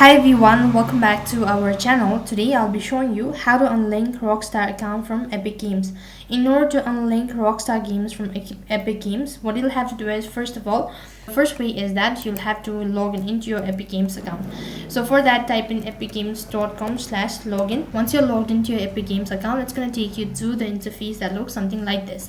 Hi everyone, welcome back to our channel. Today I'll be showing you how to unlink Rockstar account from Epic Games. In order to unlink Rockstar games from Epic Games, what you'll have to do is, first of all, the first way is that you'll have to log in into your Epic Games account. So for that, type in epicgames.com/login. Once you're logged into your Epic Games account, it's going to take you to the interface that looks something like this.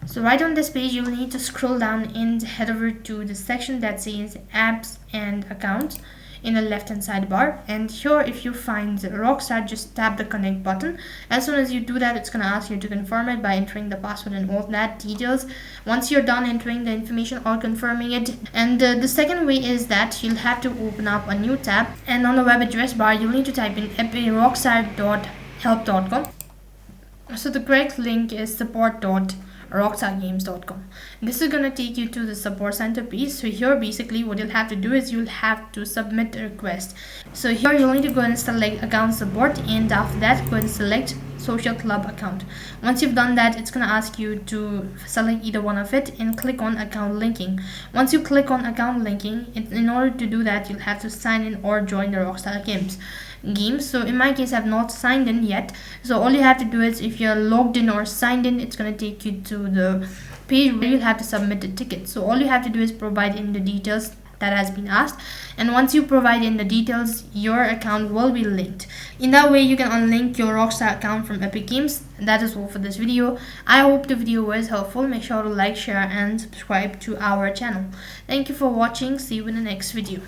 So right on this page, you'll need to scroll down and head over to the section that says apps and accounts in the left hand sidebar, and here if you find Rockstar, just tap the connect button. As soon as you do that, it's going to ask you to confirm it by entering the password and all that details. Once you're done entering the information or confirming it, and the second way is that you'll have to open up a new tab, and on the web address bar you'll need to type in rockstar.help.com. So the correct link is support.rockstargames.com. This is going to take you to the support center page. So here basically what you'll have to do is you'll have to submit a request. So here you'll need to go and select account support, and after that go and select social club account. Once you've done that, it's going to ask you to select either one of it and click on account linking. Once you click on account linking, in order to do that, you'll have to sign in or join the Rockstar games. So in my case, I've not signed in yet, so all you have to do is, if you're logged in or signed in, it's going to take you to the page where you'll have to submit the ticket. So all you have to do is provide in the details that has been asked, and once you provide in the details, your account will be linked. In that way you can unlink your Rockstar account from Epic Games. That is all for this video. I hope the video was helpful. Make sure to like, share and subscribe to our channel. Thank you for watching. See you in the next video.